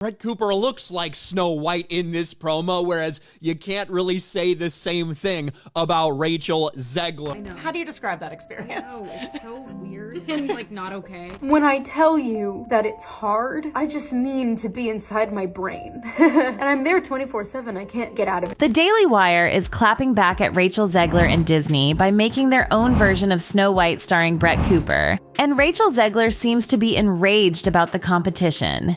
Brett Cooper looks like Snow White in this promo, whereas you can't really say the same thing about Rachel Zegler. I know. How do you describe that experience? Oh, it's so weird and like not okay. When I tell you that it's hard, I just mean to be inside my brain. And I'm there 24/7, I can't get out of it. The Daily Wire is clapping back at Rachel Zegler and Disney by making their own version of Snow White starring Brett Cooper. And Rachel Zegler seems to be enraged about the competition.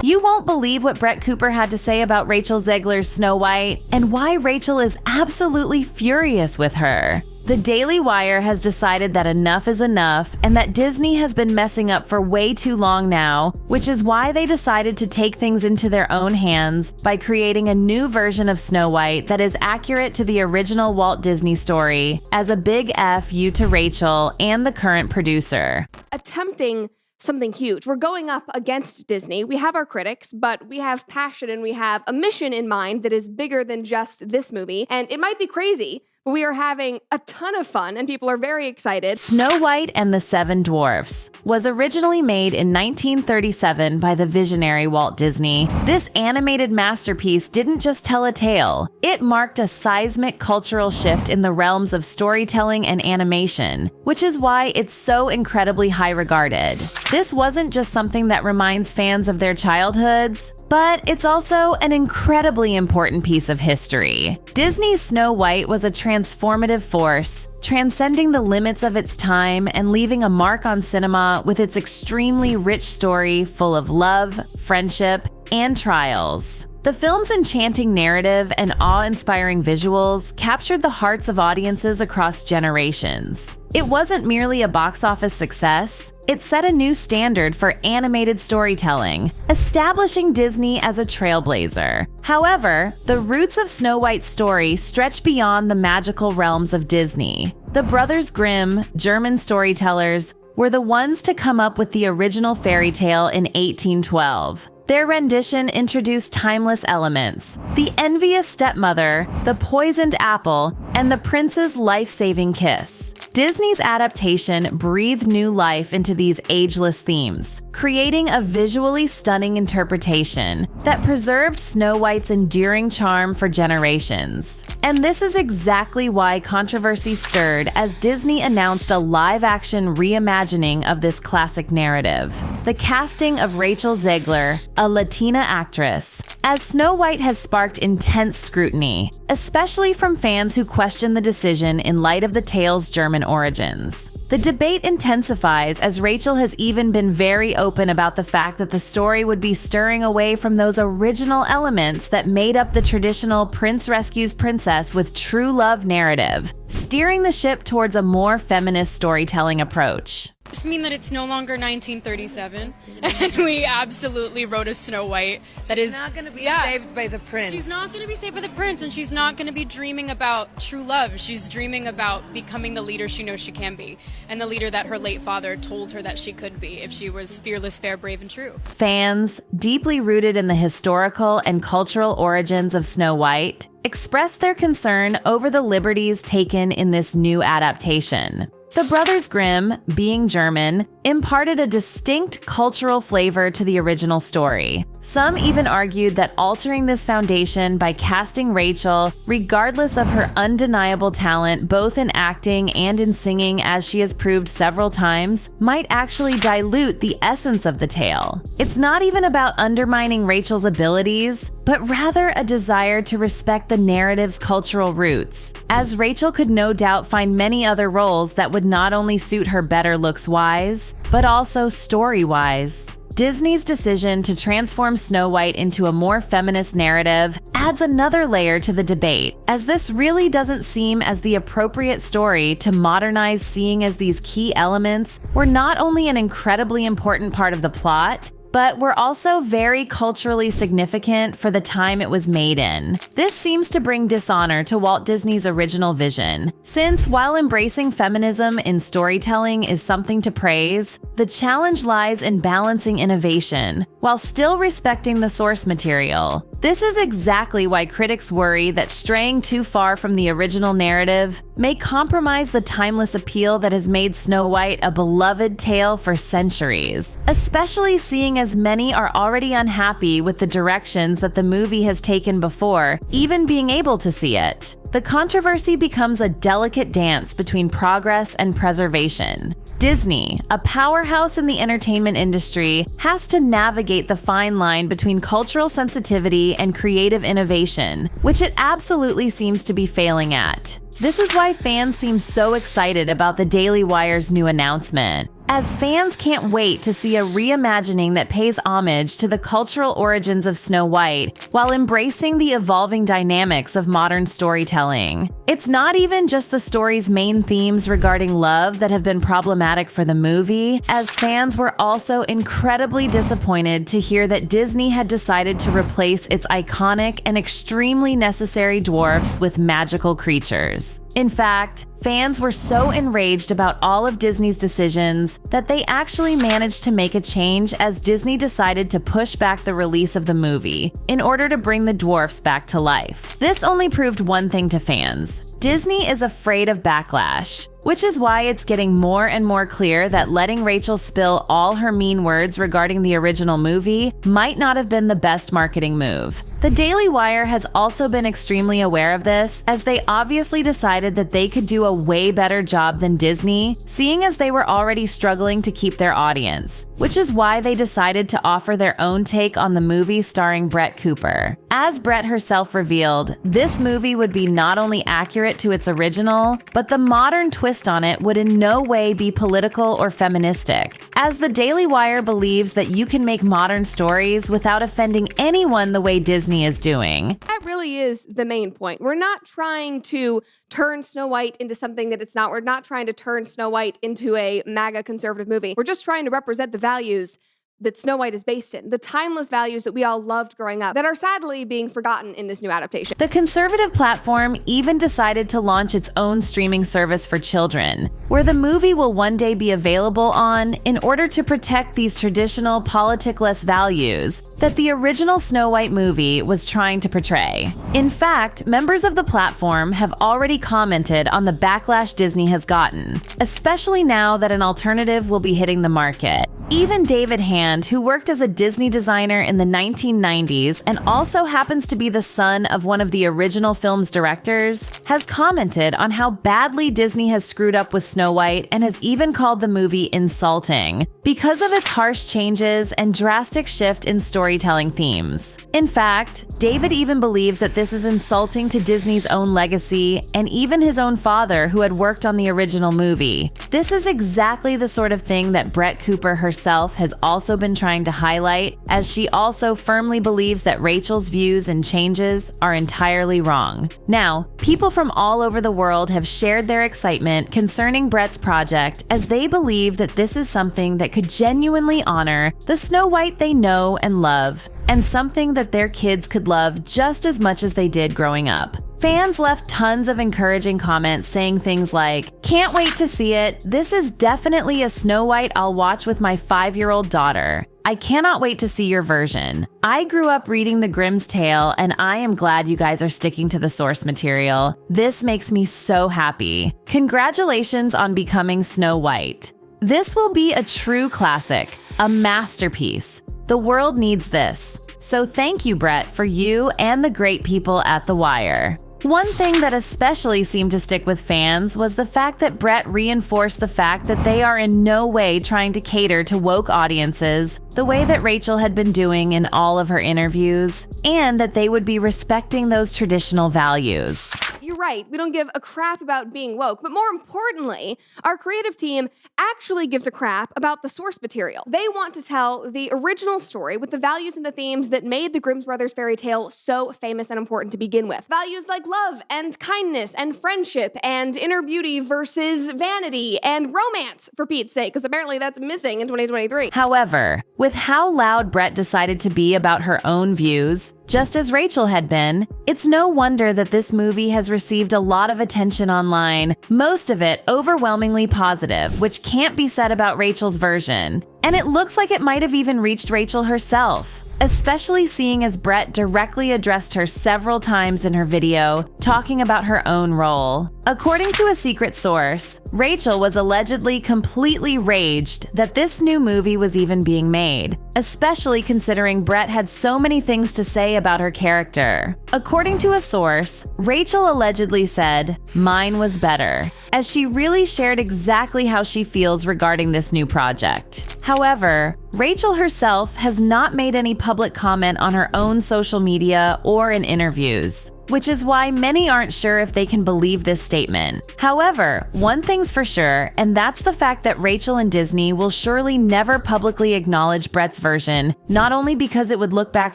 You won't believe what Brett Cooper had to say about Rachel Zegler's Snow White and why Rachel is absolutely furious with her. The Daily Wire has decided that enough is enough and that Disney has been messing up for way too long now, which is why they decided to take things into their own hands by creating a new version of Snow White that is accurate to the original Walt Disney story, as a big F you to Rachel and the current producer. Attempting something huge. We're going up against Disney. We have our critics, but we have passion and we have a mission in mind that is bigger than just this movie. And it might be crazy, but we are having a ton of fun and people are very excited. Snow White and the Seven Dwarfs was originally made in 1937 by the visionary Walt Disney. This animated masterpiece didn't just tell a tale. It marked a seismic cultural shift in the realms of storytelling and animation, which is why it's so incredibly high regarded. This wasn't just something that reminds fans of their childhoods, but it's also an incredibly important piece of history. Disney's Snow White was a transformative force, transcending the limits of its time and leaving a mark on cinema with its extremely rich story full of love, friendship, and trials. The film's enchanting narrative and awe-inspiring visuals captured the hearts of audiences across generations. It wasn't merely a box office success, it set a new standard for animated storytelling, establishing Disney as a trailblazer. However, the roots of Snow White's story stretch beyond the magical realms of Disney. The Brothers Grimm, German storytellers, were the ones to come up with the original fairy tale in 1812. Their rendition introduced timeless elements: the envious stepmother, the poisoned apple, and the prince's life-saving kiss. Disney's adaptation breathed new life into these ageless themes, creating a visually stunning interpretation that preserved Snow White's enduring charm for generations. And this is exactly why controversy stirred as Disney announced a live-action reimagining of this classic narrative. The casting of Rachel Zegler, a Latina actress, as Snow White has sparked intense scrutiny, especially from fans who question the decision in light of the tale's German origins. The debate intensifies as Rachel has even been very open about the fact that the story would be stirring away from those original elements that made up the traditional prince rescues princess with true love narrative, steering the ship towards a more feminist storytelling approach. Does this mean that it's no longer 1937 and we absolutely wrote a Snow White that is not going to be saved by the prince? She's not going to be saved by the prince, and she's not going to be dreaming about true love. She's dreaming about becoming the leader she knows she can be, and the leader that her late father told her that she could be if she was fearless, fair, brave, and true. Fans, deeply rooted in the historical and cultural origins of Snow White, expressed their concern over the liberties taken in this new adaptation. The Brothers Grimm, being German, imparted a distinct cultural flavor to the original story. Some even argued that altering this foundation by casting Rachel, regardless of her undeniable talent both in acting and in singing as she has proved several times, might actually dilute the essence of the tale. It's not even about undermining Rachel's abilities, but rather a desire to respect the narrative's cultural roots, as Rachel could no doubt find many other roles that would not only suit her better looks-wise, but also story-wise. Disney's decision to transform Snow White into a more feminist narrative adds another layer to the debate, as this really doesn't seem as the appropriate story to modernize, seeing as these key elements were not only an incredibly important part of the plot, but were also very culturally significant for the time it was made in. This seems to bring dishonor to Walt Disney's original vision, since while embracing feminism in storytelling is something to praise, the challenge lies in balancing innovation while still respecting the source material. This is exactly why critics worry that straying too far from the original narrative may compromise the timeless appeal that has made Snow White a beloved tale for centuries, especially seeing as many are already unhappy with the directions that the movie has taken before even being able to see it. The controversy becomes a delicate dance between progress and preservation. Disney, a powerhouse in the entertainment industry, has to navigate the fine line between cultural sensitivity and creative innovation, which it absolutely seems to be failing at. This is why fans seem so excited about the Daily Wire's new announcement, as fans can't wait to see a reimagining that pays homage to the cultural origins of Snow White while embracing the evolving dynamics of modern storytelling. It's not even just the story's main themes regarding love that have been problematic for the movie, as fans were also incredibly disappointed to hear that Disney had decided to replace its iconic and extremely necessary dwarfs with magical creatures. In fact, fans were so enraged about all of Disney's decisions that they actually managed to make a change as Disney decided to push back the release of the movie in order to bring the dwarfs back to life. This only proved one thing to fans. Disney is afraid of backlash, which is why it's getting more and more clear that letting Rachel spill all her mean words regarding the original movie might not have been the best marketing move. The Daily Wire has also been extremely aware of this, as they obviously decided that they could do a way better job than Disney, seeing as they were already struggling to keep their audience, which is why they decided to offer their own take on the movie starring Brett Cooper. As Brett herself revealed, this movie would be not only accurate to its original, but the modern twist on it would in no way be political or feministic, as the Daily Wire believes that you can make modern stories without offending anyone the way Disney is doing. That really is the main point. We're not trying to turn Snow White into something that it's not. We're not trying to turn Snow White into a MAGA conservative movie. We're just trying to represent the values that Snow White is based in, the timeless values that we all loved growing up that are sadly being forgotten in this new adaptation. The conservative platform even decided to launch its own streaming service for children, where the movie will one day be available on in order to protect these traditional politic-less values that the original Snow White movie was trying to portray. In fact, members of the platform have already commented on the backlash Disney has gotten, especially now that an alternative will be hitting the market. Even David Hand, who worked as a Disney designer in the 1990s and also happens to be the son of one of the original film's directors, has commented on how badly Disney has screwed up with Snow White and has even called the movie insulting because of its harsh changes and drastic shift in storytelling themes. In fact, David even believes that this is insulting to Disney's own legacy and even his own father, who had worked on the original movie. This is exactly the sort of thing that Brett Cooper herself has also been trying to highlight, as she also firmly believes that Rachel's views and changes are entirely wrong. Now, people from all over the world have shared their excitement concerning Brett's project, as they believe that this is something that could genuinely honor the Snow White they know and love, and something that their kids could love just as much as they did growing up. Fans left tons of encouraging comments saying things like, "Can't wait to see it. This is definitely a Snow White I'll watch with my 5-year-old daughter. I cannot wait to see your version. I grew up reading the Grimm's Tale, and I am glad you guys are sticking to the source material. This makes me so happy. Congratulations on becoming Snow White. This will be a true classic, a masterpiece. The world needs this. So thank you, Brett, for you and the great people at The Wire." One thing that especially seemed to stick with fans was the fact that Brett reinforced the fact that they are in no way trying to cater to woke audiences the way that Rachel had been doing in all of her interviews, and that they would be respecting those traditional values. You're right, we don't give a crap about being woke, but more importantly, our creative team actually gives a crap about the source material. They want to tell the original story with the values and the themes that made the Grimm brothers fairy tale so famous and important to begin with. Values like love and kindness and friendship and inner beauty versus vanity and romance, for Pete's sake, because apparently that's missing in 2023. However, with With how loud Brett decided to be about her own views, just as Rachel had been, it's no wonder that this movie has received a lot of attention online, most of it overwhelmingly positive, which can't be said about Rachel's version. And it looks like it might have even reached Rachel herself, especially seeing as Brett directly addressed her several times in her video, talking about her own role. According to a secret source, Rachel was allegedly completely raged that this new movie was even being made, especially considering Brett had so many things to say about her character. According to a source, Rachel allegedly said, "Mine was better," as she really shared exactly how she feels regarding this new project. However, Rachel herself has not made any public comment on her own social media or in interviews, which is why many aren't sure if they can believe this statement. However, one thing's for sure, and that's the fact that Rachel and Disney will surely never publicly acknowledge Brett's version, not only because it would look back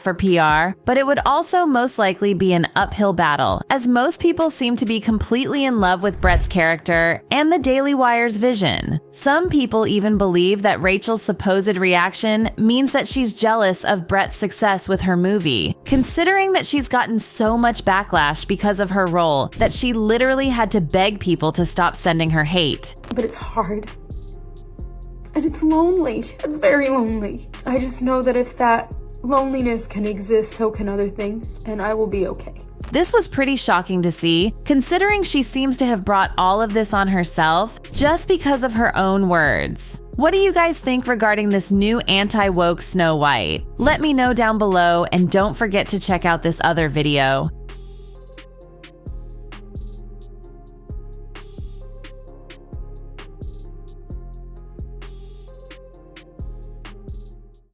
for PR, but it would also most likely be an uphill battle, as most people seem to be completely in love with Brett's character and the Daily Wire's vision. Some people even believe that Rachel's supposed reaction means that she's jealous of Brett's success with her movie, considering that she's gotten so much backlash because of her role that she literally had to beg people to stop sending her hate. But it's hard. And it's lonely. It's very lonely. I just know that if that loneliness can exist, so can other things, and I will be okay. This was pretty shocking to see, considering she seems to have brought all of this on herself just because of her own words. What do you guys think regarding this new anti-woke Snow White? Let me know down below, and don't forget to check out this other video.